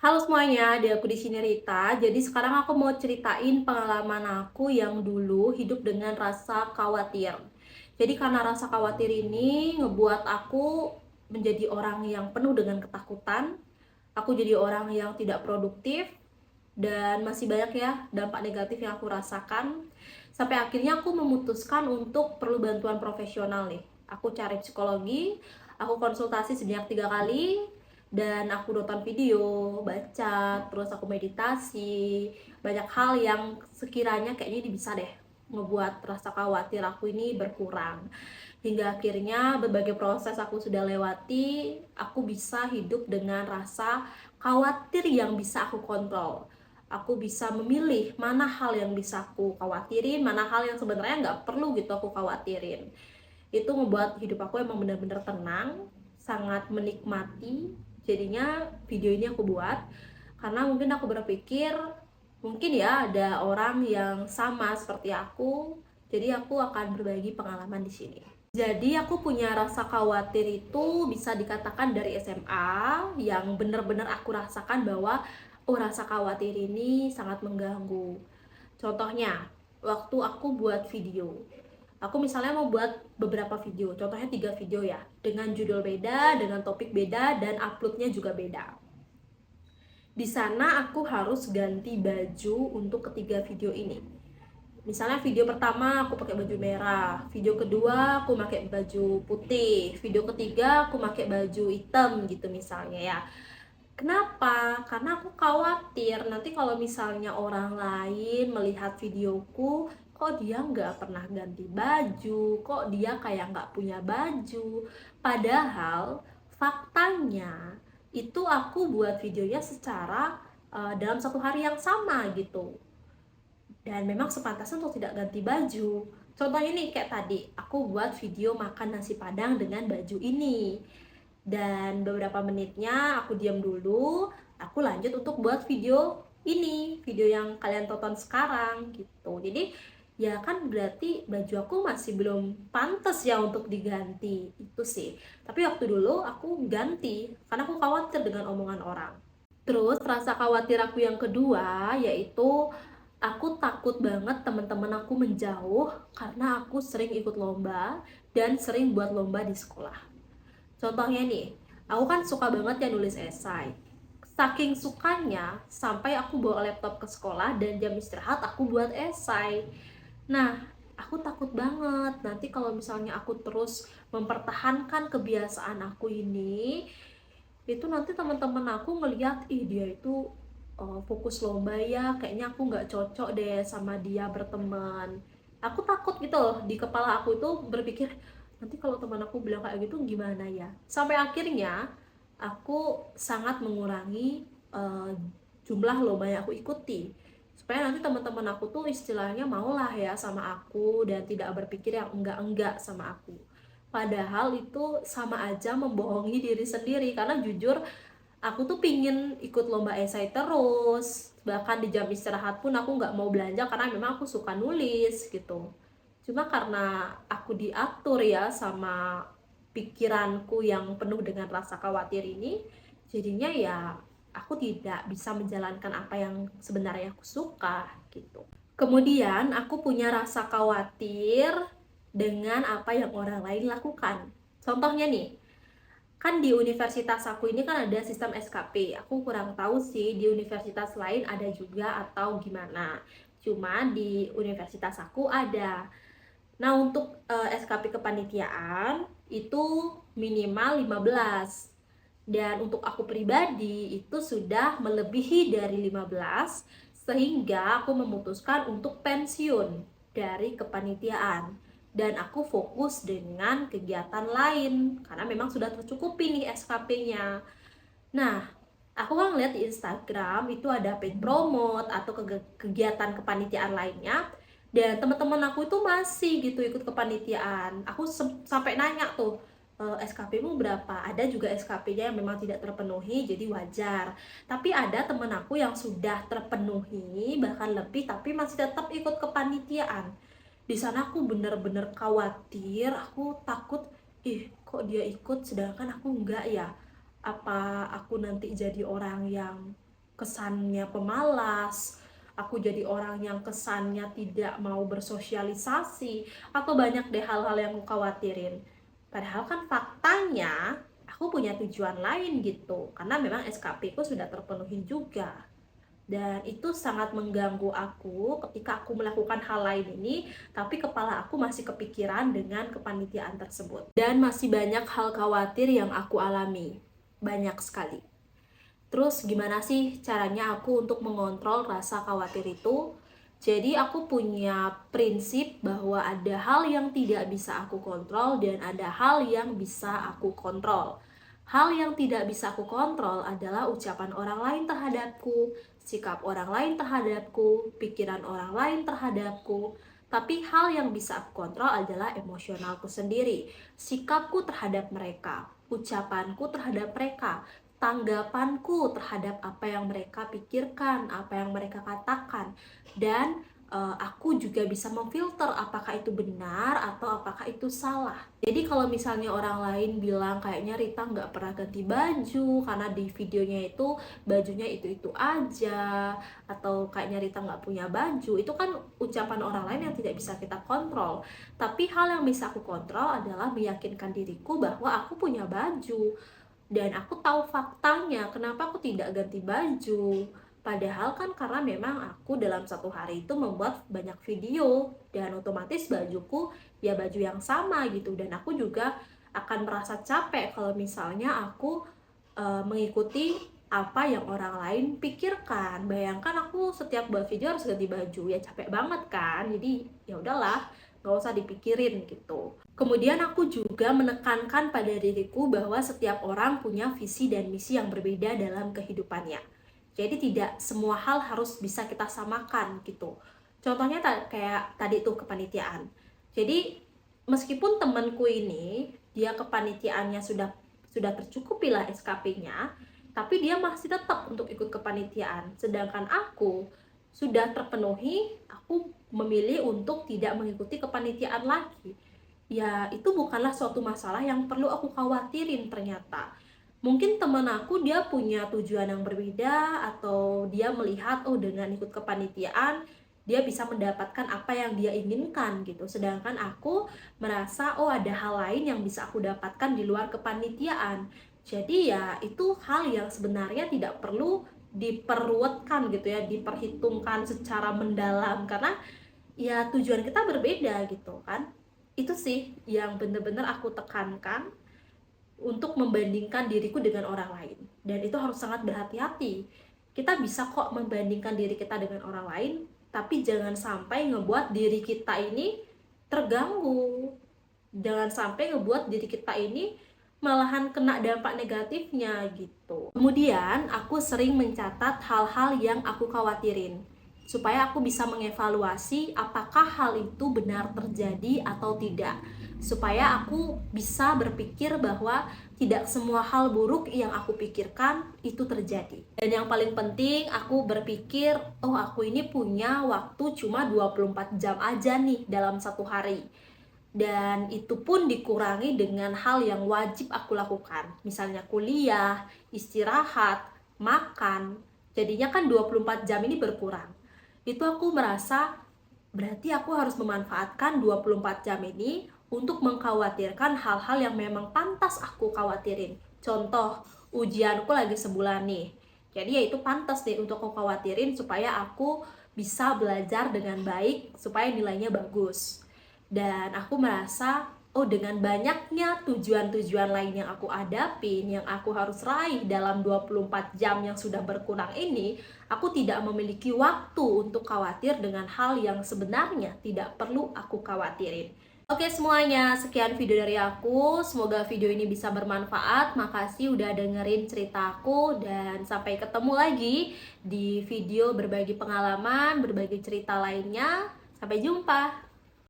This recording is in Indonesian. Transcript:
Halo semuanya, di aku di sini Rita. Jadi sekarang aku mau ceritain pengalaman aku yang dulu hidup dengan rasa khawatir. Jadi karena rasa khawatir ini ngebuat aku menjadi orang yang penuh dengan ketakutan. Aku jadi orang yang tidak produktif dan masih banyak ya dampak negatif yang aku rasakan. Sampai akhirnya aku memutuskan untuk perlu bantuan profesional nih. Aku cari psikologi, aku konsultasi sebanyak 3 kali, dan aku nonton video, baca, terus aku meditasi, banyak hal yang sekiranya kayaknya ini bisa deh ngebuat rasa khawatir aku ini berkurang. Hingga akhirnya berbagai proses aku sudah lewati, aku bisa hidup dengan rasa khawatir yang bisa aku kontrol. Aku bisa memilih mana hal yang bisa aku khawatirin, mana hal yang sebenarnya nggak perlu gitu aku khawatirin. Itu membuat hidup aku emang benar-benar tenang, sangat menikmati. Jadinya video ini aku buat karena mungkin aku berpikir mungkin ya ada orang yang sama seperti aku, jadi aku akan berbagi pengalaman di sini. Jadi aku punya rasa khawatir itu bisa dikatakan dari SMA, yang benar-benar aku rasakan bahwa rasa khawatir ini sangat mengganggu. Contohnya, waktu aku buat video, aku misalnya mau buat beberapa video, contohnya 3 video ya, dengan judul beda, dengan topik beda, dan uploadnya juga beda. Di sana aku harus ganti baju untuk ketiga video ini. Misalnya video pertama aku pakai baju merah, video kedua aku pakai baju putih, video ketiga aku pakai baju hitam gitu misalnya ya. Kenapa? Karena aku khawatir nanti kalau misalnya orang lain melihat videoku, kok dia nggak pernah ganti baju, kok dia kayak nggak punya baju. Padahal faktanya itu aku buat videonya secara dalam satu hari yang sama gitu. Dan memang sepantasnya untuk tidak ganti baju. Contohnya nih kayak tadi, aku buat video makan nasi padang dengan baju ini. Dan beberapa menitnya aku diam dulu, aku lanjut untuk buat video ini, video yang kalian tonton sekarang gitu. Jadi ya kan berarti baju aku masih belum pantas ya untuk diganti, itu sih. Tapi waktu dulu aku ganti karena aku khawatir dengan omongan orang. Terus rasa khawatir aku yang kedua yaitu aku takut banget teman-teman aku menjauh karena aku sering ikut lomba dan sering buat lomba di sekolah. Contohnya nih, aku kan suka banget ya nulis esai. Saking sukanya sampai aku bawa laptop ke sekolah dan jam istirahat aku buat esai. Nah, aku takut banget nanti kalau misalnya aku terus mempertahankan kebiasaan aku ini, itu nanti teman-teman aku ngeliat, ih dia itu fokus lomba ya, kayaknya aku nggak cocok deh sama dia berteman. Aku takut gitu loh, di kepala aku itu berpikir nanti kalau teman aku bilang kayak gitu gimana ya. Sampai akhirnya aku sangat mengurangi jumlah lomba yang aku ikuti, supaya nanti teman-teman aku tuh istilahnya maulah ya sama aku dan tidak berpikir yang enggak-enggak sama aku. Padahal itu sama aja membohongi diri sendiri, karena jujur aku tuh pingin ikut lomba esai terus, bahkan di jam istirahat pun aku nggak mau belanja karena memang aku suka nulis gitu. Cuma karena aku diatur ya sama pikiranku yang penuh dengan rasa khawatir ini, jadinya ya aku tidak bisa menjalankan apa yang sebenarnya aku suka gitu. Kemudian aku punya rasa khawatir dengan apa yang orang lain lakukan. Contohnya nih, kan di universitas aku ini kan ada sistem SKP. Aku kurang tahu sih di universitas lain ada juga atau gimana. Cuma di universitas aku ada. Nah, untuk SKP kepanitiaan itu minimal 15. Dan untuk aku pribadi itu sudah melebihi dari 15, sehingga aku memutuskan untuk pensiun dari kepanitiaan dan aku fokus dengan kegiatan lain karena memang sudah tercukupi nih SKP-nya. Nah, aku kan ngeliat di Instagram itu ada paid promote atau kegiatan kepanitiaan lainnya, dan teman-teman aku itu masih gitu ikut kepanitiaan. Aku sampai nanya tuh, SKP-mu berapa? Ada juga SKP-nya yang memang tidak terpenuhi, jadi wajar. Tapi ada temen aku yang sudah terpenuhi, bahkan lebih, tapi masih tetap ikut kepanitiaan. Di sana aku bener-bener khawatir, aku takut, ih kok dia ikut sedangkan aku enggak ya? Apa aku nanti jadi orang yang kesannya pemalas, aku jadi orang yang kesannya tidak mau bersosialisasi, atau banyak deh hal-hal yang aku khawatirin. Padahal kan faktanya aku punya tujuan lain gitu, karena memang SKP ku sudah terpenuhi juga. Dan itu sangat mengganggu aku ketika aku melakukan hal lain ini, tapi kepala aku masih kepikiran dengan kepanitiaan tersebut. Dan masih banyak hal khawatir yang aku alami, banyak sekali. Terus gimana sih caranya aku untuk mengontrol rasa khawatir itu? Jadi aku punya prinsip bahwa ada hal yang tidak bisa aku kontrol dan ada hal yang bisa aku kontrol. Hal yang tidak bisa aku kontrol adalah ucapan orang lain terhadapku, sikap orang lain terhadapku, pikiran orang lain terhadapku. Tapi hal yang bisa aku kontrol adalah emosionalku sendiri, sikapku terhadap mereka, ucapanku terhadap mereka, tanggapanku terhadap apa yang mereka pikirkan, apa yang mereka katakan. Dan aku juga bisa memfilter apakah itu benar atau apakah itu salah. Jadi kalau misalnya orang lain bilang kayaknya Rita nggak pernah ganti baju karena di videonya itu bajunya itu aja, atau kayaknya Rita nggak punya baju, itu kan ucapan orang lain yang tidak bisa kita kontrol. Tapi hal yang bisa aku kontrol adalah meyakinkan diriku bahwa aku punya baju dan aku tahu faktanya kenapa aku tidak ganti baju. Padahal kan karena memang aku dalam satu hari itu membuat banyak video dan otomatis bajuku ya baju yang sama gitu, dan aku juga akan merasa capek kalau misalnya aku mengikuti apa yang orang lain pikirkan. Bayangkan aku setiap buat video harus ganti baju, ya capek banget kan. Jadi ya udahlah, nggak usah dipikirin gitu. Kemudian aku juga menekankan pada diriku bahwa setiap orang punya visi dan misi yang berbeda dalam kehidupannya. Jadi tidak semua hal harus bisa kita samakan gitu. Contohnya kayak tadi tuh kepanitiaan. Jadi meskipun temanku ini dia kepanitiaannya sudah tercukupi lah SKP-nya, tapi dia masih tetap untuk ikut kepanitiaan. Sedangkan aku sudah terpenuhi, aku memilih untuk tidak mengikuti kepanitiaan lagi. Ya, itu bukanlah suatu masalah yang perlu aku khawatirin ternyata. Mungkin teman aku dia punya tujuan yang berbeda, atau dia melihat oh dengan ikut kepanitiaan dia bisa mendapatkan apa yang dia inginkan gitu. Sedangkan aku merasa oh ada hal lain yang bisa aku dapatkan di luar kepanitiaan. Jadi ya itu hal yang sebenarnya tidak perlu diperruwetkan gitu ya, diperhitungkan secara mendalam, karena ya tujuan kita berbeda gitu kan. Itu sih yang bener-bener aku tekankan, untuk membandingkan diriku dengan orang lain. Dan itu harus sangat berhati-hati. Kita bisa kok membandingkan diri kita dengan orang lain, tapi jangan sampai ngebuat diri kita ini terganggu. Jangan sampai ngebuat diri kita ini malahan kena dampak negatifnya gitu. Kemudian aku sering mencatat hal-hal yang aku khawatirin, supaya aku bisa mengevaluasi apakah hal itu benar terjadi atau tidak, supaya aku bisa berpikir bahwa tidak semua hal buruk yang aku pikirkan itu terjadi. Dan yang paling penting, aku berpikir, oh aku ini punya waktu cuma 24 jam aja nih dalam satu hari. Dan itu pun dikurangi dengan hal yang wajib aku lakukan, misalnya kuliah, istirahat, makan. Jadinya kan 24 jam ini berkurang. Itu aku merasa berarti aku harus memanfaatkan 24 jam ini untuk mengkhawatirkan hal-hal yang memang pantas aku khawatirin. Contoh, ujianku lagi sebulan nih. Jadi ya itu pantas deh untuk aku khawatirin supaya aku bisa belajar dengan baik, supaya nilainya bagus. Dan aku merasa, oh dengan banyaknya tujuan-tujuan lain yang aku hadapin, yang aku harus raih dalam 24 jam yang sudah berkurang ini, aku tidak memiliki waktu untuk khawatir dengan hal yang sebenarnya tidak perlu aku khawatirin. Oke semuanya, sekian video dari aku. Semoga video ini bisa bermanfaat. Makasih udah dengerin ceritaku, dan sampai ketemu lagi di video berbagi pengalaman, berbagi cerita lainnya. Sampai jumpa.